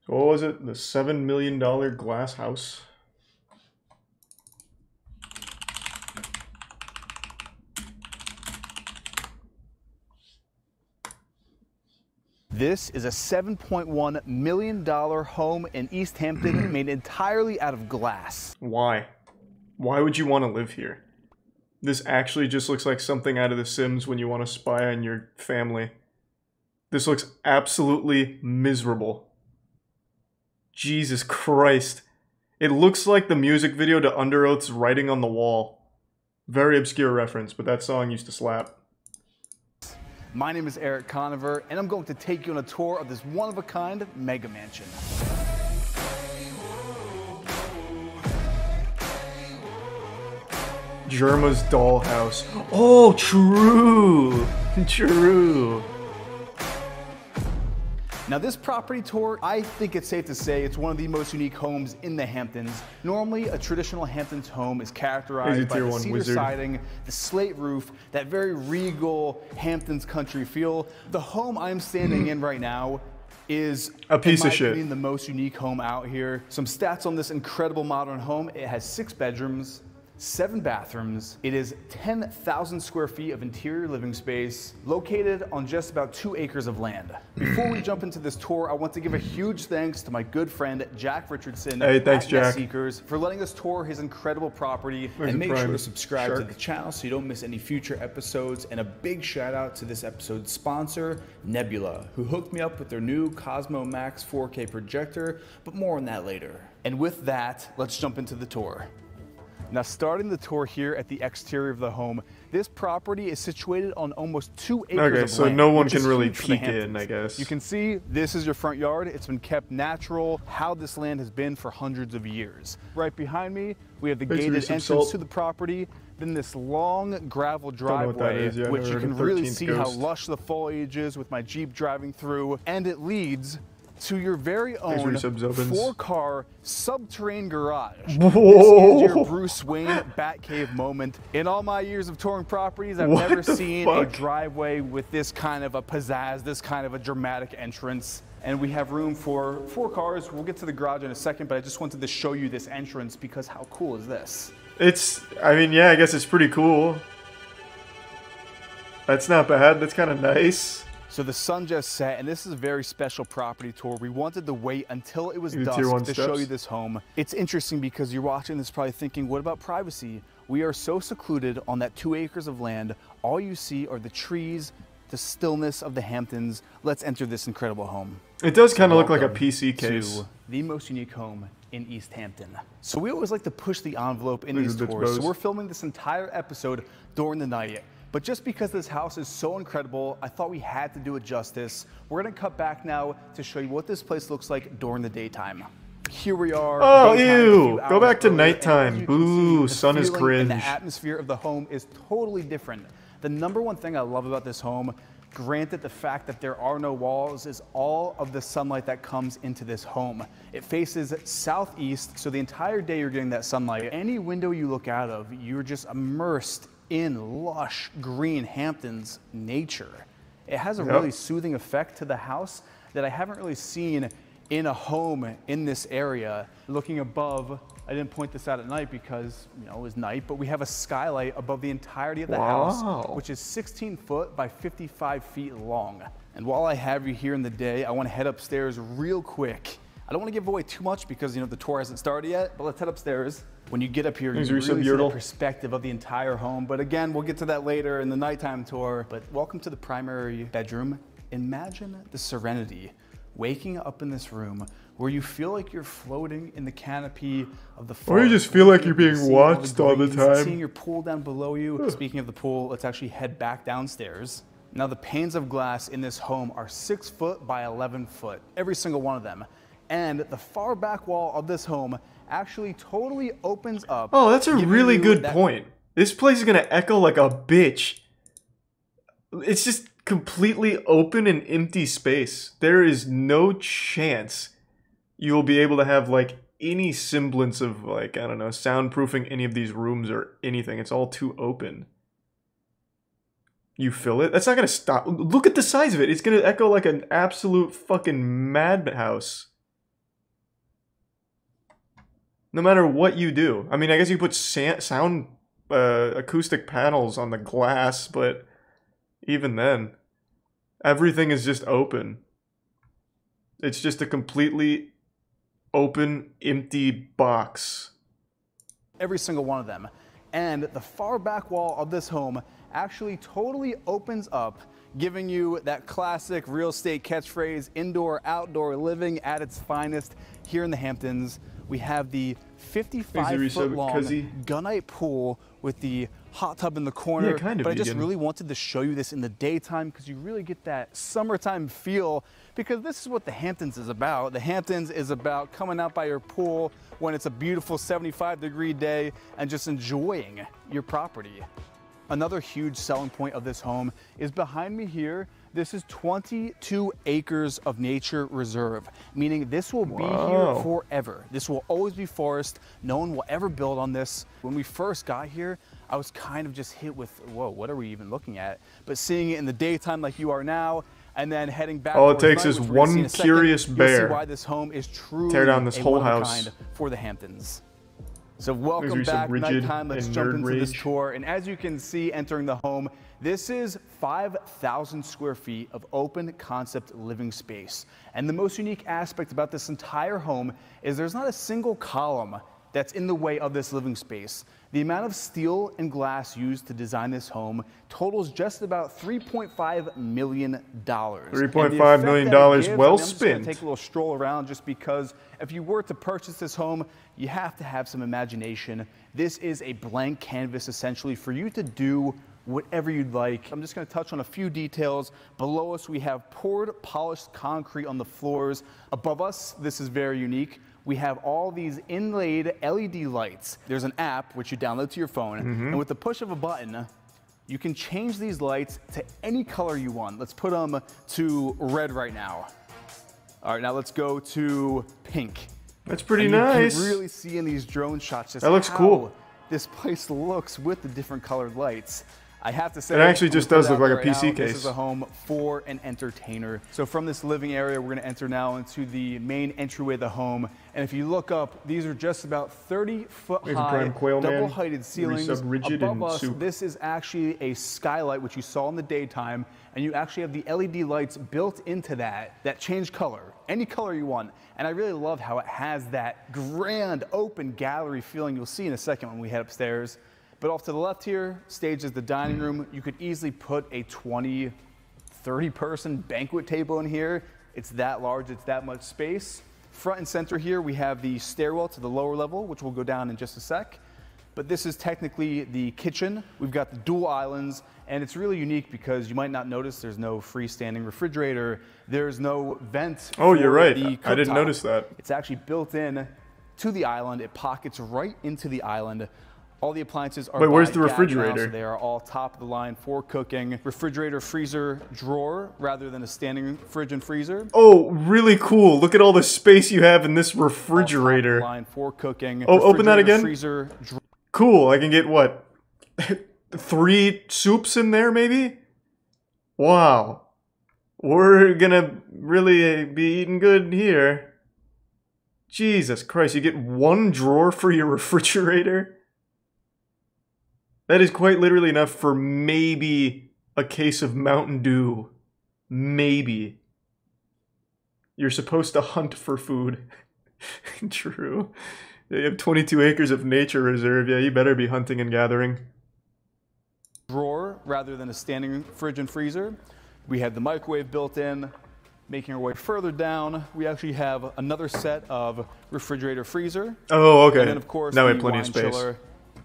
What was it? The $7 million glass house? This is a $7.1 million home in East Hampton made entirely out of glass. Why? Why would you want to live here? This actually just looks like something out of The Sims when you want to spy on your family. This looks absolutely miserable. Jesus Christ. It looks like the music video to Underoath's Writing on the Wall. Very obscure reference, but that song used to slap. My name is Eric Conover, and I'm going to take you on a tour of this one-of-a-kind mega mansion. Germa's dollhouse. Oh, true! True. Now this property tour, I think it's safe to say it's one of the most unique homes in the Hamptons. Normally, a traditional Hamptons home is characterized by the cedar siding, the slate roof, that very regal Hamptons country feel. The home I'm standing in right now is a piece of shit. The most unique home out here. Some stats on this incredible modern home. It has 6 bedrooms, 7 bathrooms. It is 10,000 square feet of interior living space, located on just about 2 acres of land. Before we jump into this tour, I want to give a huge thanks to my good friend Jack Richardson thanks, Jack. Seekers for letting us tour his incredible property. And make sure to subscribe to the channel so you don't miss any future episodes. And a big shout out to this episode's sponsor, Nebula, who hooked me up with their new Cosmo Max 4K projector, but more on that later. And with that, let's jump into the tour. Now, starting the tour here at the exterior of the home, this property is situated on almost 2 acres of land. Okay, so no one can really peek in, I guess. You can see this is your front yard. It's been kept natural, how this land has been for hundreds of years. Right behind me, we have the gated entrance to the property, then this long gravel driveway, which you can really see how lush the foliage is with my Jeep driving through, and it leads to your very own 4-car subterranean garage. Whoa. This is your Bruce Wayne Batcave moment. In all my years of touring properties, I've never seen a driveway with this kind of a pizzazz, this kind of a dramatic entrance. And we have room for 4 cars. We'll get to the garage in a second, but I just wanted to show you this entrance because how cool is this? I mean, yeah, I guess it's pretty cool. That's not bad. That's kind of nice. So the sun just set, and this is a very special property tour. We wanted to wait until it was dusk to show you this home. It's interesting because you're watching this probably thinking, what about privacy? We are so secluded on that 2 acres of land. All you see are the trees, the stillness of the Hamptons. Let's enter this incredible home. It does kind of look like a PC case. To the most unique home in East Hampton. So we always like to push the envelope in these tours. So we're filming this entire episode during the night. But just because this house is so incredible, I thought we had to do it justice. We're gonna cut back now to show you what this place looks like during the daytime. Here we are. Oh, ew. Go back to nighttime. Boo, sun is cringe. And the atmosphere of the home is totally different. The #1 thing I love about this home, granted the fact that there are no walls, is all of the sunlight that comes into this home. It faces southeast, so the entire day you're getting that sunlight. Any window you look out of, you're just immersed in lush green Hamptons nature. It has a really soothing effect to the house that I haven't really seen in a home in this area. Looking above, I didn't point this out at night because, you know, it was night, but we have a skylight above the entirety of the house, which is 16 foot by 55 feet long. And while I have you here in the day, I want to head upstairs real quick. I don't want to give away too much because, you know, the tour hasn't started yet, but let's head upstairs. When you get up here, you really see the perspective of the entire home. But again, we'll get to that later in the nighttime tour. But welcome to the primary bedroom. Imagine the serenity, waking up in this room where you feel like you're floating in the canopy of the forest. Or you just feel like you're being watched all the time. Seeing your pool down below you. Speaking of the pool, let's actually head back downstairs. Now the panes of glass in this home are 6 foot by 11 foot, every single one of them. And the far back wall of this home actually totally opens up. Oh, that's a really good point. This place is going to echo like a bitch. It's just completely open and empty space. There is no chance you will be able to have like any semblance of like, I don't know, soundproofing any of these rooms or anything. It's all too open. You feel it? That's not going to stop. Look at the size of it. It's going to echo like an absolute fucking madhouse. No matter what you do. I mean, I guess you put sound acoustic panels on the glass, but even then, everything is just open. It's just a completely open, empty box. Every single one of them. And the far back wall of this home actually totally opens up, giving you that classic real estate catchphrase, indoor, outdoor living at its finest here in the Hamptons. We have the 55-foot-long gunite pool with the hot tub in the corner. Yeah, kind of but I just vegan. really wanted to show you this in the daytime because you really get that summertime feel, because this is what the Hamptons is about. The Hamptons is about coming out by your pool when it's a beautiful 75-degree day and just enjoying your property. Another huge selling point of this home is behind me here. This is 22 acres of nature reserve, meaning this will be here forever. This will always be forest. No one will ever build on this. When we first got here, I was kind of just hit with, whoa, what are we even looking at? But seeing it in the daytime like you are now, and then heading back. All it takes is one curious bear. You'll see why this home is truly tear down this whole one of a house kind for the Hamptons. So welcome back, nighttime. Let's jump into this tour. And as you can see, entering the home, this is 5,000 square feet of open concept living space. And the most unique aspect about this entire home is there's not a single column that's in the way of this living space. The amount of steel and glass used to design this home totals just about $3.5 million. $3.5 million well spent. I'm just going to take a little stroll around just because if you were to purchase this home, you have to have some imagination. This is a blank canvas essentially for you to do whatever you'd like. I'm just going to touch on a few details. Below us, we have poured polished concrete on the floors. Above us, this is very unique. We have all these inlaid LED lights. There's an app which you download to your phone, and with the push of a button, you can change these lights to any color you want. Let's put them to red right now. All right, now let's go to pink. That's pretty nice. You can really see in these drone shots just that looks cool. This place looks with the different colored lights. I have to say, it actually just does look like a PC case. This is a home for an entertainer. So from this living area, we're going to enter now into the main entryway of the home. And if you look up, these are just about 30-foot high, double-heighted ceilings. Above us, this is actually a skylight, which you saw in the daytime. And you actually have the LED lights built into that change color, any color you want. And I really love how it has that grand open gallery feeling you'll see in a second when we head upstairs. But off to the left here, staged is the dining room. You could easily put a 20, 30-person banquet table in here. It's that large, it's that much space. Front and center here, we have the stairwell to the lower level, which we'll go down in just a sec. But this is technically the kitchen. We've got the dual islands, and it's really unique because you might not notice there's no freestanding refrigerator. There's no vent. Oh, you're right. I didn't notice that. It's actually built in to the island. It pockets right into the island. All the appliances are. Wait, where's the refrigerator? So they are all top of the line for cooking. Refrigerator, freezer, drawer, rather than a standing fridge and freezer. Oh, really cool! Look at all the space you have in this refrigerator. All top of the line for cooking. Oh, open that again. Freezer, drawer. Cool. I can get what? 3 soups in there, maybe? Wow. We're gonna really be eating good here. Jesus Christ! You get 1 drawer for your refrigerator. That is quite literally enough for maybe a case of Mountain Dew. Maybe. You're supposed to hunt for food. True. You have 22 acres of nature reserve. Yeah, you better be hunting and gathering. Drawer rather than a standing fridge and freezer. We have the microwave built in. Making our way further down, we actually have another set of refrigerator freezer. Oh, okay. And then, of course, now we have the plenty wine of space. Chiller.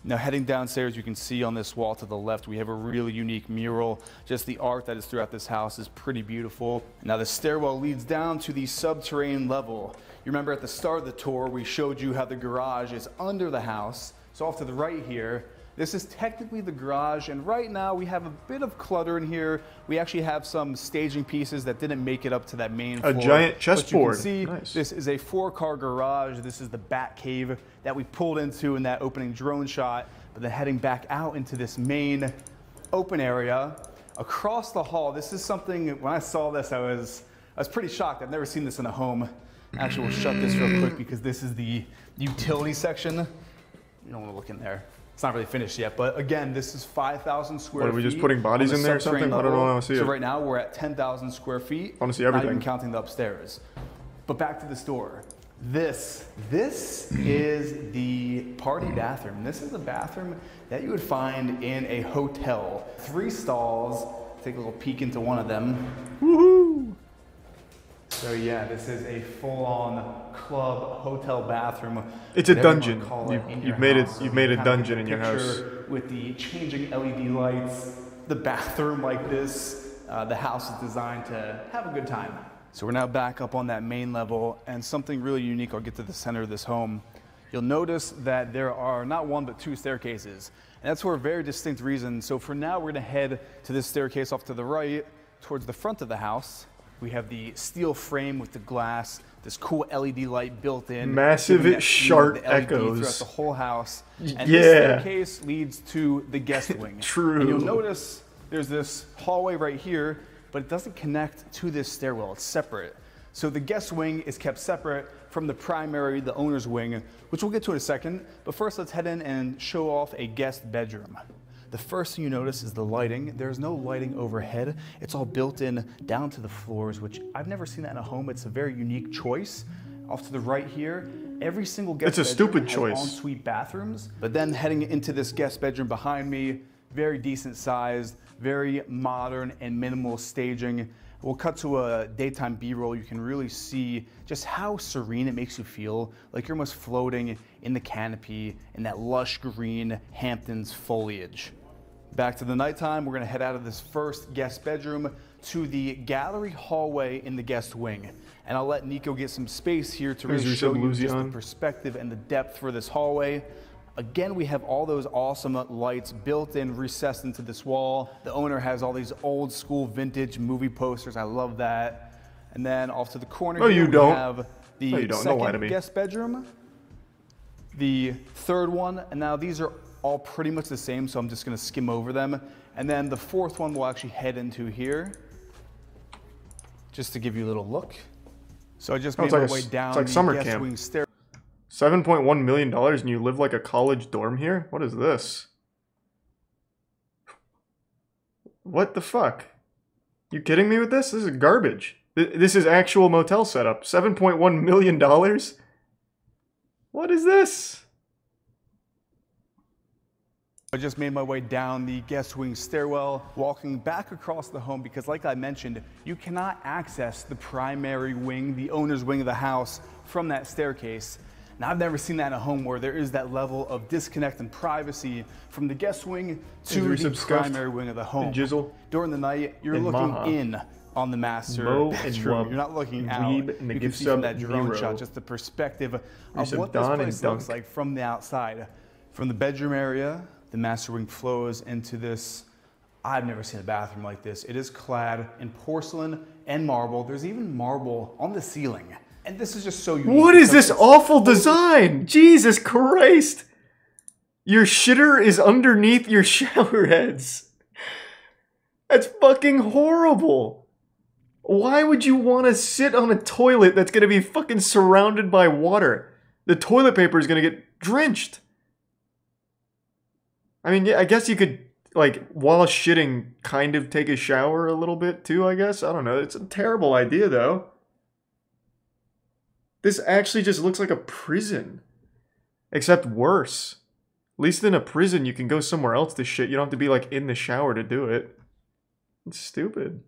Now heading downstairs, you can see on this wall to the left, we have a really unique mural. Just the art that is throughout this house is pretty beautiful. Now the stairwell leads down to the subterranean level. You remember at the start of the tour, we showed you how the garage is under the house. So off to the right here, this is technically the garage, and right now we have a bit of clutter in here. We actually have some staging pieces that didn't make it up to that main floor. A giant chessboard. But you can see nice. This is a 4-car garage. This is the bat cave that we pulled into in that opening drone shot. But then heading back out into this main open area, across the hall, this is something, when I saw this, I was pretty shocked. I've never seen this in a home. Actually, we'll shut this real quick because this is the utility section. You don't want to look in there. It's not really finished yet, but again, this is 5,000 square feet. What, are we just putting bodies in there or something? I don't know how to see it. So right now we're at 10,000 square feet. I want to see everything. Not even counting the upstairs. But back to the store. This is the party bathroom. This is a bathroom that you would find in a hotel. 3 stalls. Take a little peek into one of them. Woohoo! So yeah, this is a full-on club hotel bathroom. It's a dungeon. You've made a dungeon in your house. With the changing LED lights, the bathroom like this. The house is designed to have a good time. So we're now back up on that main level, and something really unique, I'll get to the center of this home. You'll notice that there are not 1 but 2 staircases, and that's for a very distinct reason. So for now, we're gonna head to this staircase off to the right, towards the front of the house. We have the steel frame with the glass, this cool LED light built in. Massive sharp echoes throughout the whole house. And yeah. This staircase leads to the guest wing. True. And you'll notice there's this hallway right here, but it doesn't connect to this stairwell, it's separate. So the guest wing is kept separate from the primary, the owner's wing, which we'll get to in a second. But first, let's head in and show off a guest bedroom. The first thing you notice is the lighting. There's no lighting overhead. It's all built in down to the floors, which I've never seen that in a home. It's a very unique choice. Off to the right here, every single guest bedroom stupid has choice. ensuite bathrooms. But then heading into this guest bedroom behind me, very decent sized, very modern and minimal staging. We'll cut to a daytime B-roll. You can really see just how serene it makes you feel, like you're almost floating in the canopy in that lush green Hamptons foliage. Back to the nighttime, we're gonna head out of this first guest bedroom to the gallery hallway in the guest wing. And I'll let Nico get some space here to really show you just the perspective and the depth for this hallway. Again, we have all those awesome lights built in, recessed into this wall. The owner has all these old school vintage movie posters. I love that. And then off to the corner here, we have the second guest bedroom, the third one, and now these are all pretty much the same, so I'm just gonna skim over them. And then the fourth one we'll actually head into here, just to give you a little look. So I just made my way down the guest wing stair. $7.1 million and you live like a college dorm here? What is this? What the fuck? You kidding me with this? This is garbage. This is actual motel setup. $7.1 million? What is this? I just made my way down the guest wing stairwell, walking back across the home because like I mentioned, you cannot access the primary wing, the owner's wing of the house, from that staircase. Now, I've never seen that in a home where there is that level of disconnect and privacy from the guest wing to the primary wing of the home. During the night, you're looking in on the master bedroom. You're not looking out. You can see from that drone shot just the perspective of what this place looks like from the outside. From the bedroom area, the master wing flows into this. I've never seen a bathroom like this. It is clad in porcelain and marble. There's even marble on the ceiling. And this is just so unique. What is this awful design? Jesus Christ. Your shitter is underneath your shower heads. That's fucking horrible. Why would you want to sit on a toilet that's going to be fucking surrounded by water? The toilet paper is going to get drenched. I mean, yeah, I guess you could, like, while shitting, kind of take a shower a little bit too, I guess. I don't know. It's a terrible idea, though. This actually just looks like a prison. Except worse. At least in a prison, you can go somewhere else to shit. You don't have to be, like, in the shower to do it. It's stupid.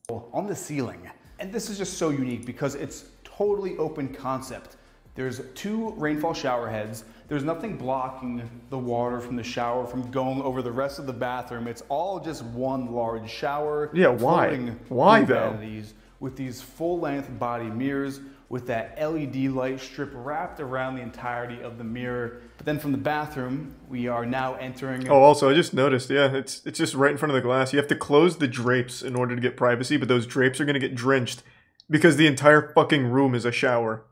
On the ceiling. And this is just so unique because it's totally open concept. There's 2 rainfall shower heads. There's nothing blocking the water from the shower from going over the rest of the bathroom. It's all just one large shower. Yeah, why? Why though? With these full-length body mirrors with that LED light strip wrapped around the entirety of the mirror. But then from the bathroom, we are now entering... Oh, also, I just noticed, yeah, it's just right in front of the glass. You have to close the drapes in order to get privacy, but those drapes are going to get drenched because the entire fucking room is a shower.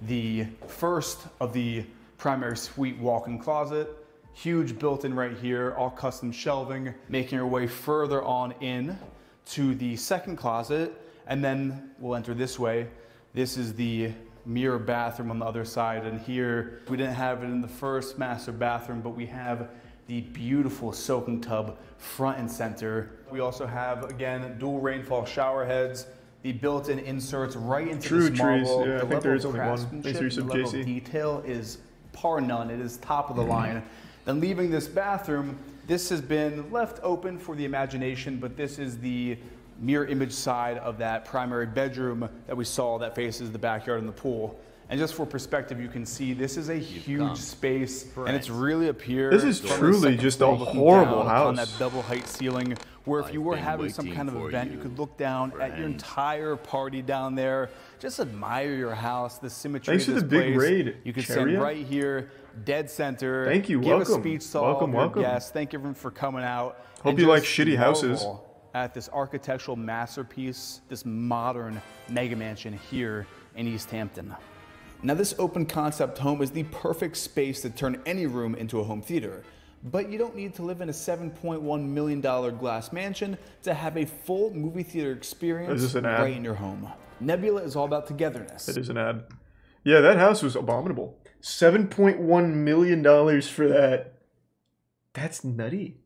The first of the primary suite walk-in closet, huge built-in right here, all custom shelving, making our way further on in to the second closet. And then we'll enter this way. This is the mirror bathroom on the other side. And here, we didn't have it in the first master bathroom, but we have the beautiful soaking tub front and center. We also have, again, dual rainfall shower heads, the built-in inserts right into this marble. Yeah, I think there is only one. Thanks for your sub, the level JC. of detail is par none. It is top of the line. Then leaving this bathroom, this has been left open for the imagination, but this is the mirror image side of that primary bedroom that we saw that faces the backyard and the pool. And just for perspective, you can see this is a huge space, and it's really up here. This is truly just a horrible house. On that double height ceiling, where if you were having some kind of event, you could look down at your entire party down there. Just admire your house, the symmetry of this place. Thanks for the big raid. You can stand right here, dead center. Thank you. Give Welcome. a speech to all of your Welcome. guests. Thank everyone for coming out. Hope you like shitty houses. At this architectural masterpiece, this modern mega mansion here in East Hampton. Now, this open concept home is the perfect space to turn any room into a home theater. But you don't need to live in a $7.1 million glass mansion to have a full movie theater experience right in your home. Nebula is all about togetherness. It is an ad. Yeah, that house was abominable. $7.1 million for that. That's nutty.